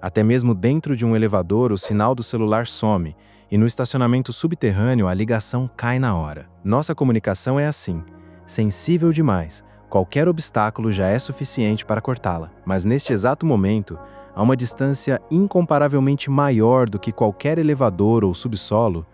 Até mesmo dentro de um elevador, o sinal do celular some, e no estacionamento subterrâneo a ligação cai na hora. Nossa comunicação é assim, sensível demais. Qualquer obstáculo já é suficiente para cortá-la. Mas neste exato momento, a uma distância incomparavelmente maior do que qualquer elevador ou subsolo,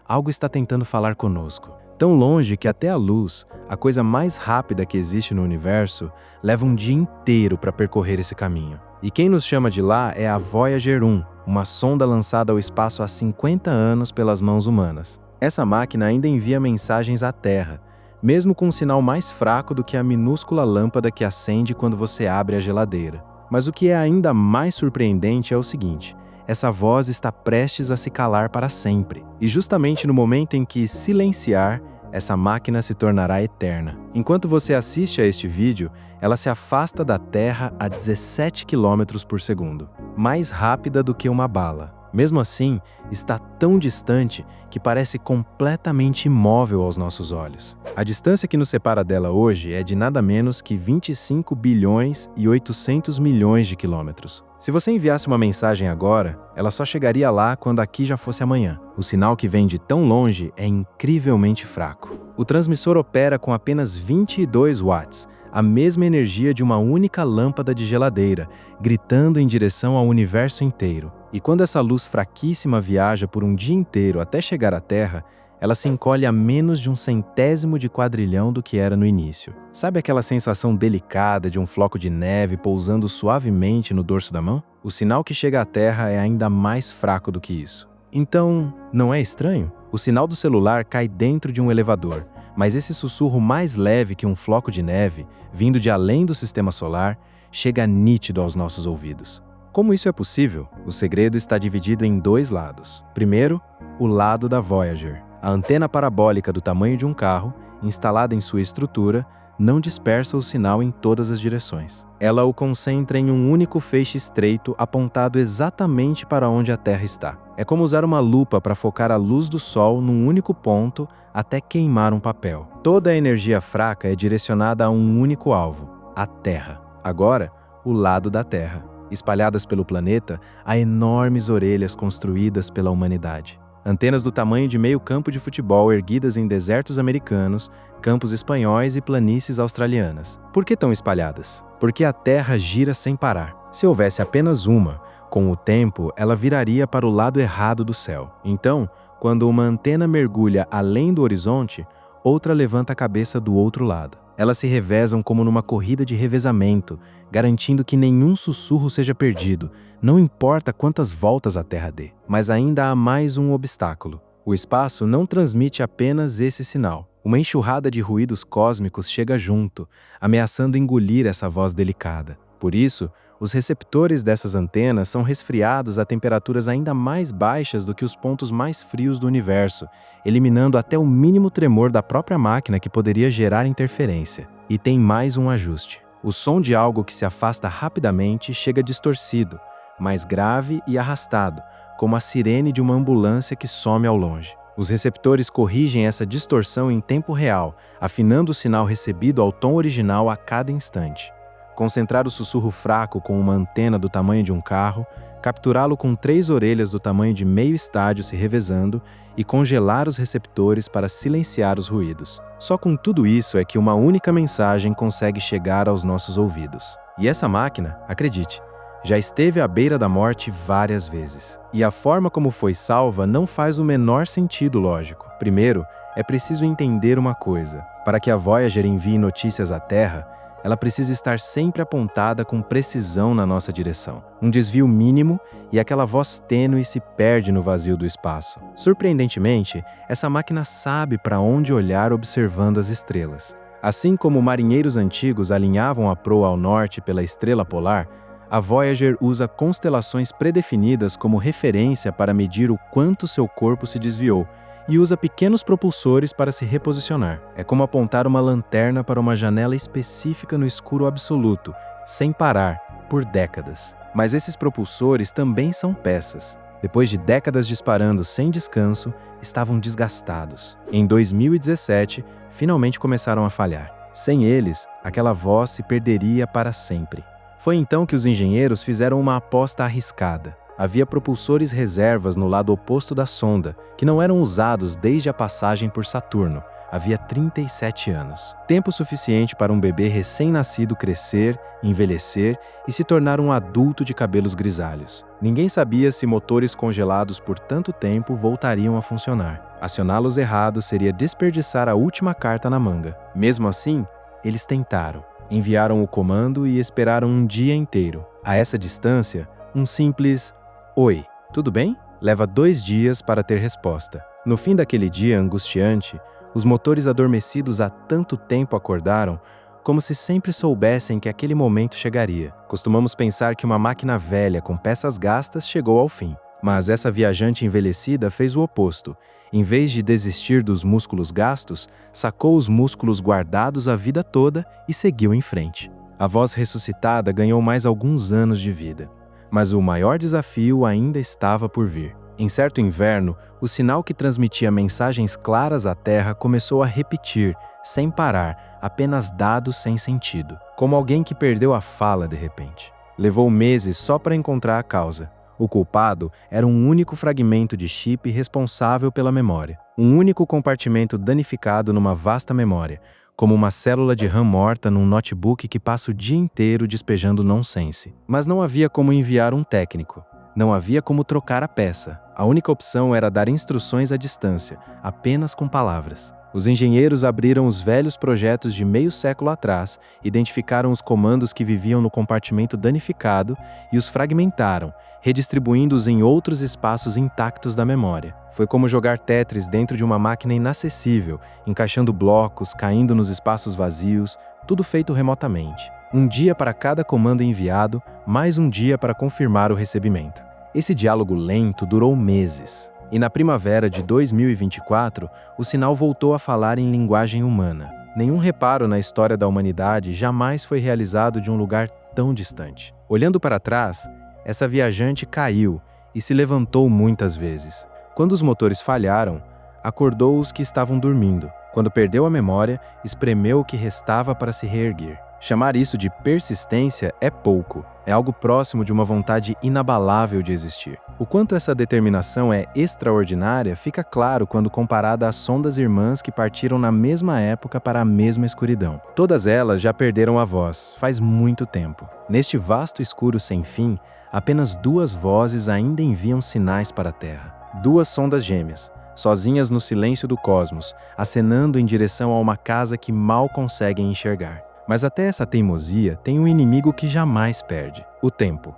algo está tentando falar conosco. Tão longe que até a luz, a coisa mais rápida que existe no universo, leva um dia inteiro para percorrer esse caminho. E quem nos chama de lá é a Voyager 1, uma sonda lançada ao espaço há 50 anos pelas mãos humanas. Essa máquina ainda envia mensagens à Terra, mesmo com um sinal mais fraco do que a minúscula lâmpada que acende quando você abre a geladeira. Mas o que é ainda mais surpreendente é o seguinte: essa voz está prestes a se calar para sempre. E justamente no momento em que silenciar, essa máquina se tornará eterna. Enquanto você assiste a este vídeo, ela se afasta da Terra a 17 km por segundo, mais rápida do que uma bala. Mesmo assim, está tão distante que parece completamente imóvel aos nossos olhos. A distância que nos separa dela hoje é de nada menos que 25 bilhões e 800 milhões de quilômetros. Se você enviasse uma mensagem agora, ela só chegaria lá quando aqui já fosse amanhã. O sinal que vem de tão longe é incrivelmente fraco. O transmissor opera com apenas 22 watts, a mesma energia de uma única lâmpada de geladeira, gritando em direção ao universo inteiro. E quando essa luz fraquíssima viaja por um dia inteiro até chegar à Terra, ela se encolhe a menos de 1/100º de quadrilhão do que era no início. Sabe aquela sensação delicada de um floco de neve pousando suavemente no dorso da mão? O sinal que chega à Terra é ainda mais fraco do que isso. Então, não é estranho? O sinal do celular cai dentro de um elevador, mas esse sussurro mais leve que um floco de neve, vindo de além do sistema solar, chega nítido aos nossos ouvidos. Como isso é possível? O segredo está dividido em dois lados. Primeiro, o lado da Voyager. A antena parabólica do tamanho de um carro, instalada em sua estrutura, não dispersa o sinal em todas as direções. Ela o concentra em um único feixe estreito apontado exatamente para onde a Terra está. É como usar uma lupa para focar a luz do Sol num único ponto até queimar um papel. Toda a energia fraca é direcionada a um único alvo, a Terra. Agora, o lado da Terra. Espalhadas pelo planeta, há enormes orelhas construídas pela humanidade. Antenas do tamanho de meio campo de futebol erguidas em desertos americanos, campos espanhóis e planícies australianas. Por que tão espalhadas? Porque a Terra gira sem parar. Se houvesse apenas uma, com o tempo, ela viraria para o lado errado do céu. Então, quando uma antena mergulha além do horizonte, outra levanta a cabeça do outro lado. Elas se revezam como numa corrida de revezamento, garantindo que nenhum sussurro seja perdido, não importa quantas voltas a Terra dê. Mas ainda há mais um obstáculo. O espaço não transmite apenas esse sinal. Uma enxurrada de ruídos cósmicos chega junto, ameaçando engolir essa voz delicada. Por isso, os receptores dessas antenas são resfriados a temperaturas ainda mais baixas do que os pontos mais frios do universo, eliminando até o mínimo tremor da própria máquina que poderia gerar interferência. E tem mais um ajuste. O som de algo que se afasta rapidamente chega distorcido, mais grave e arrastado, como a sirene de uma ambulância que some ao longe. Os receptores corrigem essa distorção em tempo real, afinando o sinal recebido ao tom original a cada instante. Concentrar o sussurro fraco com uma antena do tamanho de um carro, capturá-lo com 3 orelhas do tamanho de meio estádio se revezando e congelar os receptores para silenciar os ruídos. Só com tudo isso é que uma única mensagem consegue chegar aos nossos ouvidos. E essa máquina, acredite, já esteve à beira da morte várias vezes. E a forma como foi salva não faz o menor sentido lógico. Primeiro, é preciso entender uma coisa. Para que a Voyager envie notícias à Terra, ela precisa estar sempre apontada com precisão na nossa direção. Um desvio mínimo e aquela voz tênue se perde no vazio do espaço. Surpreendentemente, essa máquina sabe para onde olhar observando as estrelas. Assim como marinheiros antigos alinhavam a proa ao norte pela estrela polar, a Voyager usa constelações predefinidas como referência para medir o quanto seu corpo se desviou, e usa pequenos propulsores para se reposicionar. É como apontar uma lanterna para uma janela específica no escuro absoluto, sem parar, por décadas. Mas esses propulsores também são peças. Depois de décadas disparando sem descanso, estavam desgastados. Em 2017, finalmente começaram a falhar. Sem eles, aquela voz se perderia para sempre. Foi então que os engenheiros fizeram uma aposta arriscada. Havia propulsores reservas no lado oposto da sonda, que não eram usados desde a passagem por Saturno. Havia 37 anos. Tempo suficiente para um bebê recém-nascido crescer, envelhecer e se tornar um adulto de cabelos grisalhos. Ninguém sabia se motores congelados por tanto tempo voltariam a funcionar. Acioná-los errado seria desperdiçar a última carta na manga. Mesmo assim, eles tentaram. Enviaram o comando e esperaram um dia inteiro. A essa distância, um simples "Oi, tudo bem?" leva 2 dias para ter resposta. No fim daquele dia angustiante, os motores adormecidos há tanto tempo acordaram, como se sempre soubessem que aquele momento chegaria. Costumamos pensar que uma máquina velha com peças gastas chegou ao fim. Mas essa viajante envelhecida fez o oposto. Em vez de desistir dos músculos gastos, sacou os músculos guardados a vida toda e seguiu em frente. A voz ressuscitada ganhou mais alguns anos de vida. Mas o maior desafio ainda estava por vir. Em certo inverno, o sinal que transmitia mensagens claras à Terra começou a repetir, sem parar, apenas dados sem sentido, como alguém que perdeu a fala de repente. Levou meses só para encontrar a causa. O culpado era um único fragmento de chip responsável pela memória. Um único compartimento danificado numa vasta memória, como uma célula de RAM morta num notebook que passa o dia inteiro despejando nonsense. Mas não havia como enviar um técnico. Não havia como trocar a peça. A única opção era dar instruções à distância, apenas com palavras. Os engenheiros abriram os velhos projetos de meio século atrás, identificaram os comandos que viviam no compartimento danificado e os fragmentaram, redistribuindo-os em outros espaços intactos da memória. Foi como jogar Tetris dentro de uma máquina inacessível, encaixando blocos, caindo nos espaços vazios, tudo feito remotamente. Um dia para cada comando enviado, mais um dia para confirmar o recebimento. Esse diálogo lento durou meses. E na primavera de 2024, o sinal voltou a falar em linguagem humana. Nenhum reparo na história da humanidade jamais foi realizado de um lugar tão distante. Olhando para trás, essa viajante caiu e se levantou muitas vezes. Quando os motores falharam, acordou os que estavam dormindo. Quando perdeu a memória, espremeu o que restava para se reerguer. Chamar isso de persistência é pouco. É algo próximo de uma vontade inabalável de existir. O quanto essa determinação é extraordinária fica claro quando comparada às sondas irmãs que partiram na mesma época para a mesma escuridão. Todas elas já perderam a voz, faz muito tempo. Neste vasto escuro sem fim, apenas 2 vozes ainda enviam sinais para a Terra. 2 sondas gêmeas, sozinhas no silêncio do cosmos, acenando em direção a uma casa que mal conseguem enxergar. Mas até essa teimosia tem um inimigo que jamais perde: o tempo.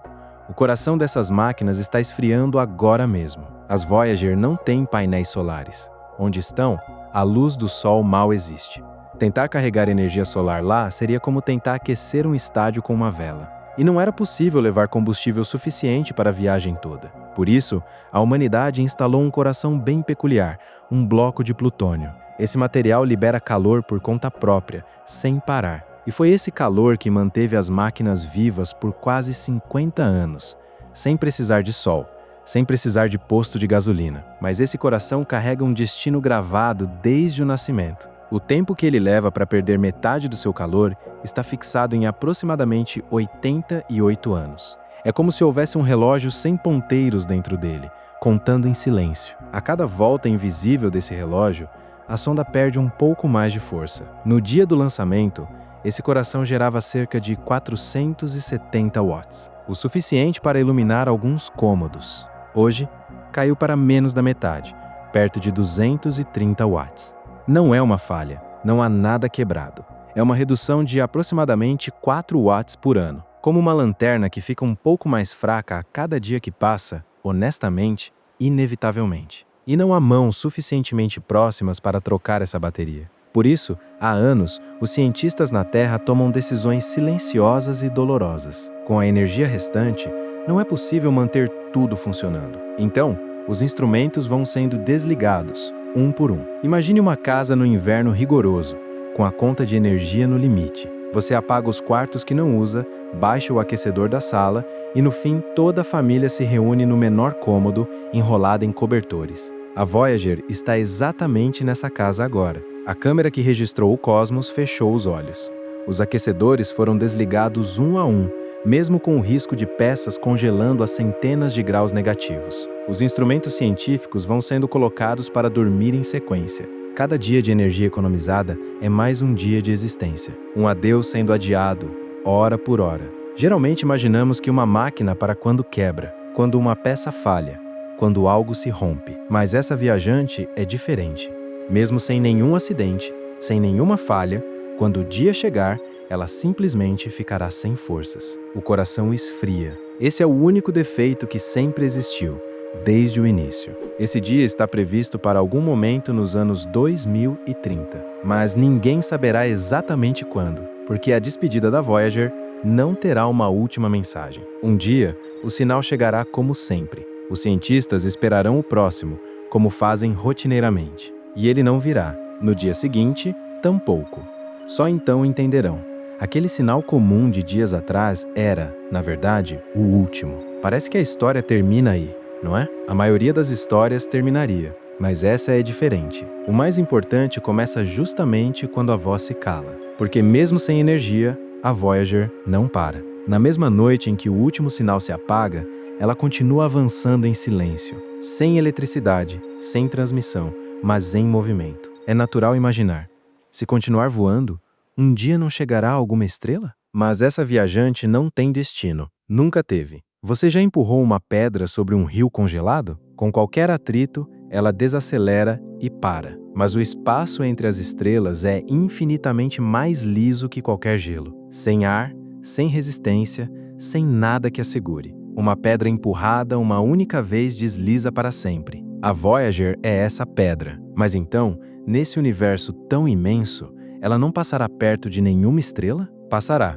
O coração dessas máquinas está esfriando agora mesmo. As Voyager não têm painéis solares. Onde estão, a luz do sol mal existe. Tentar carregar energia solar lá seria como tentar aquecer um estádio com uma vela. E não era possível levar combustível suficiente para a viagem toda. Por isso, a humanidade instalou um coração bem peculiar, um bloco de plutônio. Esse material libera calor por conta própria, sem parar. E foi esse calor que manteve as máquinas vivas por quase 50 anos, sem precisar de sol, sem precisar de posto de gasolina. Mas esse coração carrega um destino gravado desde o nascimento. O tempo que ele leva para perder metade do seu calor está fixado em aproximadamente 88 anos. É como se houvesse um relógio sem ponteiros dentro dele, contando em silêncio. A cada volta invisível desse relógio, a sonda perde um pouco mais de força. No dia do lançamento, esse coração gerava cerca de 470 watts, o suficiente para iluminar alguns cômodos. Hoje, caiu para menos da metade, perto de 230 watts. Não é uma falha, não há nada quebrado. É uma redução de aproximadamente 4 watts por ano. Como uma lanterna que fica um pouco mais fraca a cada dia que passa, honestamente, inevitavelmente. E não há mãos suficientemente próximas para trocar essa bateria. Por isso, há anos, os cientistas na Terra tomam decisões silenciosas e dolorosas. Com a energia restante, não é possível manter tudo funcionando. Então, os instrumentos vão sendo desligados, um por um. Imagine uma casa no inverno rigoroso, com a conta de energia no limite. Você apaga os quartos que não usa, baixa o aquecedor da sala e, no fim, toda a família se reúne no menor cômodo, enrolada em cobertores. A Voyager está exatamente nessa casa agora. A câmera que registrou o cosmos fechou os olhos. Os aquecedores foram desligados um a um, mesmo com o risco de peças congelando a centenas de graus negativos. Os instrumentos científicos vão sendo colocados para dormir em sequência. Cada dia de energia economizada é mais um dia de existência. Um adeus sendo adiado, hora por hora. Geralmente imaginamos que uma máquina para quando quebra, quando uma peça falha, quando algo se rompe. Mas essa viajante é diferente. Mesmo sem nenhum acidente, sem nenhuma falha, quando o dia chegar, ela simplesmente ficará sem forças. O coração esfria. Esse é o único defeito que sempre existiu, desde o início. Esse dia está previsto para algum momento nos anos 2030, mas ninguém saberá exatamente quando, porque a despedida da Voyager não terá uma última mensagem. Um dia, o sinal chegará como sempre. Os cientistas esperarão o próximo, como fazem rotineiramente. E ele não virá. No dia seguinte, tampouco. Só então entenderão. Aquele sinal comum de dias atrás era, na verdade, o último. Parece que a história termina aí, não é? A maioria das histórias terminaria, mas essa é diferente. O mais importante começa justamente quando a voz se cala, porque mesmo sem energia, a Voyager não para. Na mesma noite em que o último sinal se apaga, ela continua avançando em silêncio, sem eletricidade, sem transmissão, mas em movimento. É natural imaginar. Se continuar voando, um dia não chegará alguma estrela? Mas essa viajante não tem destino. Nunca teve. Você já empurrou uma pedra sobre um rio congelado? Com qualquer atrito, ela desacelera e para. Mas o espaço entre as estrelas é infinitamente mais liso que qualquer gelo. Sem ar, sem resistência, sem nada que a segure. Uma pedra empurrada uma única vez desliza para sempre. A Voyager é essa pedra. Mas então, nesse universo tão imenso, ela não passará perto de nenhuma estrela? Passará.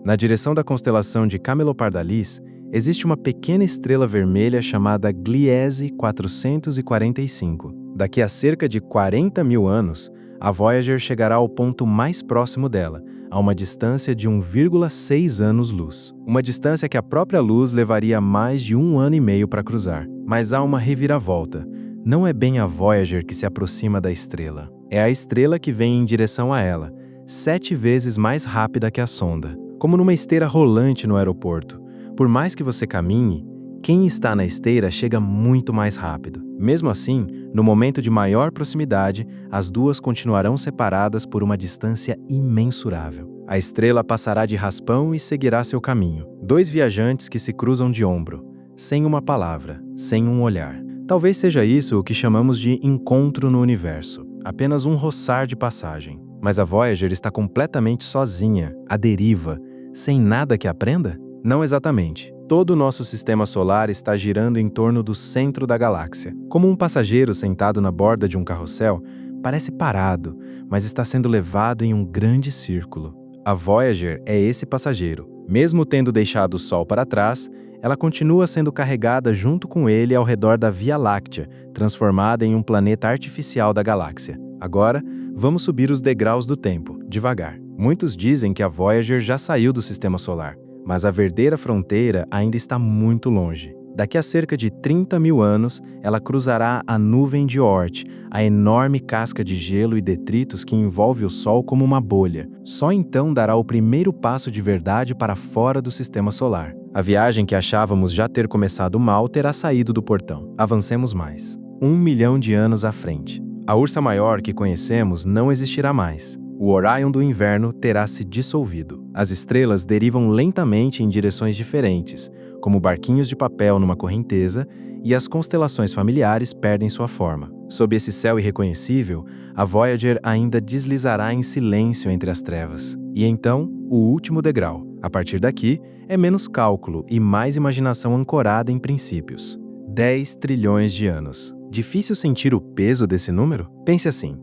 Na direção da constelação de Camelopardalis, existe uma pequena estrela vermelha chamada Gliese 445. Daqui a cerca de 40 mil anos, a Voyager chegará ao ponto mais próximo dela, a uma distância de 1,6 anos-luz. Uma distância que a própria luz levaria mais de 1 ano e meio para cruzar. Mas há uma reviravolta. Não é bem a Voyager que se aproxima da estrela. É a estrela que vem em direção a ela, 7 vezes mais rápida que a sonda. Como numa esteira rolante no aeroporto. Por mais que você caminhe, quem está na esteira chega muito mais rápido. Mesmo assim, no momento de maior proximidade, as duas continuarão separadas por uma distância imensurável. A estrela passará de raspão e seguirá seu caminho. 2 viajantes que se cruzam de ombro, sem uma palavra, sem um olhar. Talvez seja isso o que chamamos de encontro no universo, apenas um roçar de passagem. Mas a Voyager está completamente sozinha, à deriva, sem nada que aprenda? Não exatamente. Todo o nosso sistema solar está girando em torno do centro da galáxia. Como um passageiro sentado na borda de um carrossel, parece parado, mas está sendo levado em um grande círculo. A Voyager é esse passageiro. Mesmo tendo deixado o Sol para trás, ela continua sendo carregada junto com ele ao redor da Via Láctea, transformada em um planeta artificial da galáxia. Agora, vamos subir os degraus do tempo, devagar. Muitos dizem que a Voyager já saiu do sistema solar, mas a verdadeira fronteira ainda está muito longe. Daqui a cerca de 30 mil anos, ela cruzará a nuvem de Oort, a enorme casca de gelo e detritos que envolve o Sol como uma bolha. Só então dará o primeiro passo de verdade para fora do sistema solar. A viagem que achávamos já ter começado mal terá saído do portão. Avancemos mais. 1 milhão de anos à frente. A Ursa Maior que conhecemos não existirá mais. O Orion do inverno terá se dissolvido. As estrelas derivam lentamente em direções diferentes, como barquinhos de papel numa correnteza, e as constelações familiares perdem sua forma. Sob esse céu irreconhecível, a Voyager ainda deslizará em silêncio entre as trevas. E então, o último degrau. A partir daqui, é menos cálculo e mais imaginação ancorada em princípios. 10 trilhões de anos. Difícil sentir o peso desse número? Pense assim.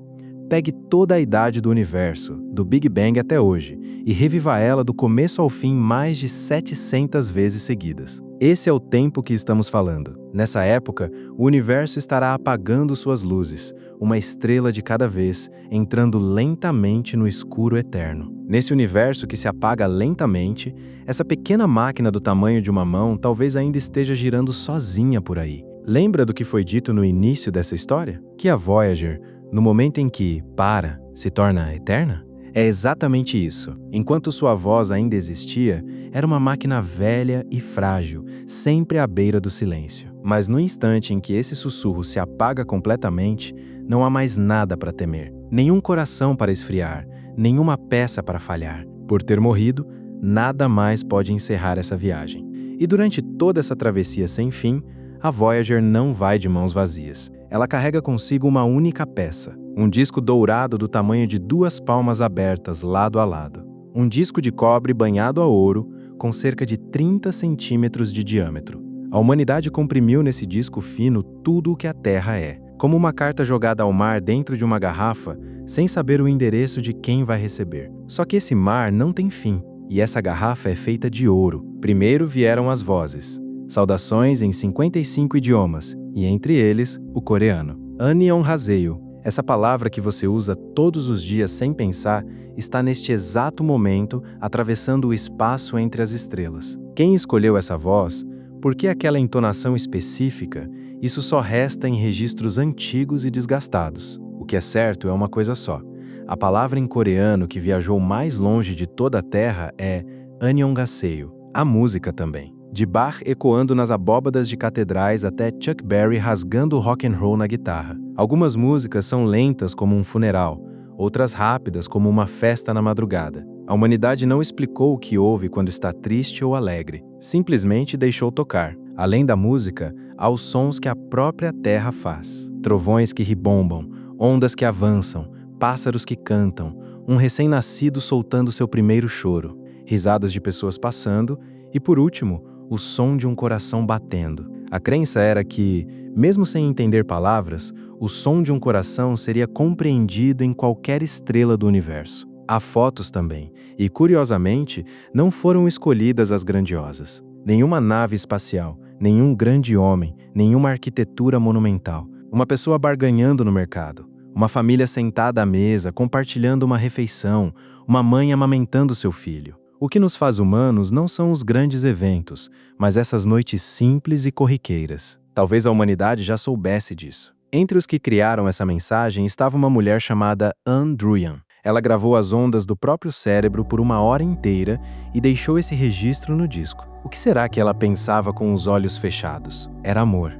Pegue toda a idade do universo, do Big Bang até hoje, e reviva ela do começo ao fim mais de 700 vezes seguidas. Esse é o tempo que estamos falando. Nessa época, o universo estará apagando suas luzes, uma estrela de cada vez, entrando lentamente no escuro eterno. Nesse universo que se apaga lentamente, essa pequena máquina do tamanho de uma mão talvez ainda esteja girando sozinha por aí. Lembra do que foi dito no início dessa história? Que a Voyager, no momento em que para, se torna eterna? É exatamente isso. Enquanto sua voz ainda existia, era uma máquina velha e frágil, sempre à beira do silêncio. Mas no instante em que esse sussurro se apaga completamente, não há mais nada para temer, nenhum coração para esfriar, nenhuma peça para falhar. Por ter morrido, nada mais pode encerrar essa viagem. E durante toda essa travessia sem fim, a Voyager não vai de mãos vazias. Ela carrega consigo uma única peça, um disco dourado do tamanho de 2 palmas abertas lado a lado. Um disco de cobre banhado a ouro, com cerca de 30 centímetros de diâmetro. A humanidade comprimiu nesse disco fino tudo o que a Terra é, como uma carta jogada ao mar dentro de uma garrafa, sem saber o endereço de quem vai receber. Só que esse mar não tem fim, e essa garrafa é feita de ouro. Primeiro vieram as vozes. Saudações em 55 idiomas, e entre eles, o coreano. Annyeonghaseyo. Essa palavra que você usa todos os dias sem pensar, está neste exato momento atravessando o espaço entre as estrelas. Quem escolheu essa voz? Por que aquela entonação específica? Isso só resta em registros antigos e desgastados. O que é certo é uma coisa só. A palavra em coreano que viajou mais longe de toda a Terra é Annyeonghaseyo. A música também. De Bach ecoando nas abóbadas de catedrais até Chuck Berry rasgando o rock and roll na guitarra. Algumas músicas são lentas como um funeral, outras rápidas como uma festa na madrugada. A humanidade não explicou o que houve quando está triste ou alegre, simplesmente deixou tocar. Além da música, há os sons que a própria terra faz. Trovões que ribombam, ondas que avançam, pássaros que cantam, um recém-nascido soltando seu primeiro choro, risadas de pessoas passando e, por último, o som de um coração batendo. A crença era que, mesmo sem entender palavras, o som de um coração seria compreendido em qualquer estrela do universo. Há fotos também, e curiosamente, não foram escolhidas as grandiosas. Nenhuma nave espacial, nenhum grande homem, nenhuma arquitetura monumental. Uma pessoa barganhando no mercado, uma família sentada à mesa, compartilhando uma refeição, uma mãe amamentando seu filho. O que nos faz humanos não são os grandes eventos, mas essas noites simples e corriqueiras. Talvez a humanidade já soubesse disso. Entre os que criaram essa mensagem estava uma mulher chamada Anne Druyan. Ela gravou as ondas do próprio cérebro por 1 hora inteira e deixou esse registro no disco. O que será que ela pensava com os olhos fechados? Era amor.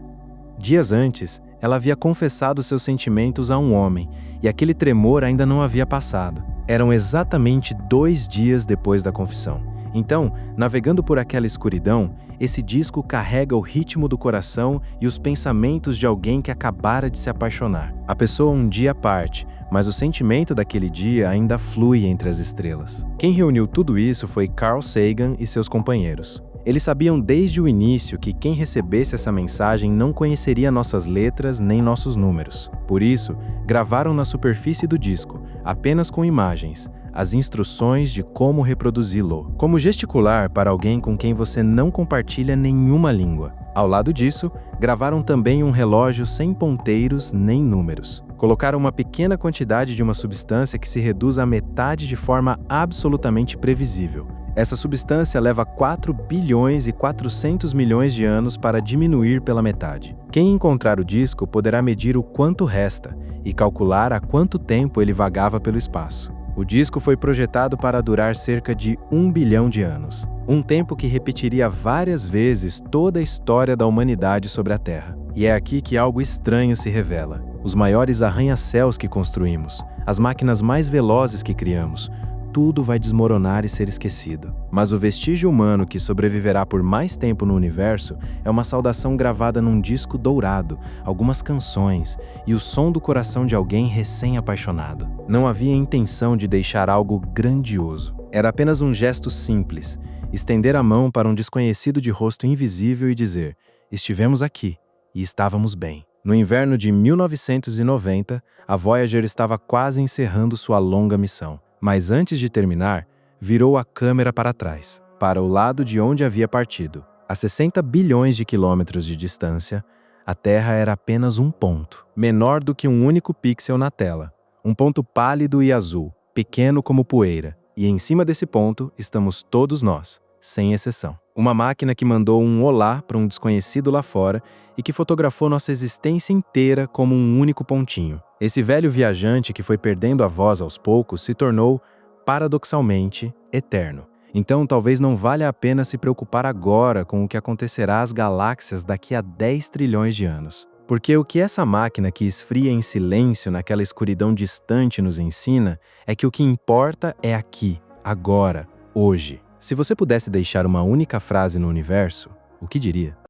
Dias antes, ela havia confessado seus sentimentos a um homem, e aquele tremor ainda não havia passado. Eram exatamente 2 dias depois da confissão. Então, navegando por aquela escuridão, esse disco carrega o ritmo do coração e os pensamentos de alguém que acabara de se apaixonar. A pessoa um dia parte, mas o sentimento daquele dia ainda flui entre as estrelas. Quem reuniu tudo isso foi Carl Sagan e seus companheiros. Eles sabiam desde o início que quem recebesse essa mensagem não conheceria nossas letras nem nossos números. Por isso, gravaram na superfície do disco, apenas com imagens, as instruções de como reproduzi-lo. Como gesticular para alguém com quem você não compartilha nenhuma língua. Ao lado disso, gravaram também um relógio sem ponteiros nem números. Colocaram uma pequena quantidade de uma substância que se reduz à metade de forma absolutamente previsível. Essa substância leva 4 bilhões e 400 milhões de anos para diminuir pela metade. Quem encontrar o disco poderá medir o quanto resta e calcular há quanto tempo ele vagava pelo espaço. O disco foi projetado para durar cerca de 1 bilhão de anos, um tempo que repetiria várias vezes toda a história da humanidade sobre a Terra. E é aqui que algo estranho se revela. Os maiores arranha-céus que construímos, as máquinas mais velozes que criamos, tudo vai desmoronar e ser esquecido. Mas o vestígio humano que sobreviverá por mais tempo no universo é uma saudação gravada num disco dourado, algumas canções e o som do coração de alguém recém-apaixonado. Não havia intenção de deixar algo grandioso. Era apenas um gesto simples, estender a mão para um desconhecido de rosto invisível e dizer: estivemos aqui e estávamos bem. No inverno de 1990, a Voyager estava quase encerrando sua longa missão. Mas antes de terminar, virou a câmera para trás, para o lado de onde havia partido. A 60 bilhões de quilômetros de distância, a Terra era apenas um ponto, menor do que um único pixel na tela. Um ponto pálido e azul, pequeno como poeira. E em cima desse ponto estamos todos nós, sem exceção. Uma máquina que mandou um olá para um desconhecido lá fora e que fotografou nossa existência inteira como um único pontinho. Esse velho viajante que foi perdendo a voz aos poucos se tornou paradoxalmente, eterno. Então, talvez não valha a pena se preocupar agora com o que acontecerá às galáxias daqui a 10 trilhões de anos. Porque o que essa máquina que esfria em silêncio naquela escuridão distante nos ensina é que o que importa é aqui, agora, hoje. Se você pudesse deixar uma única frase no universo, o que diria?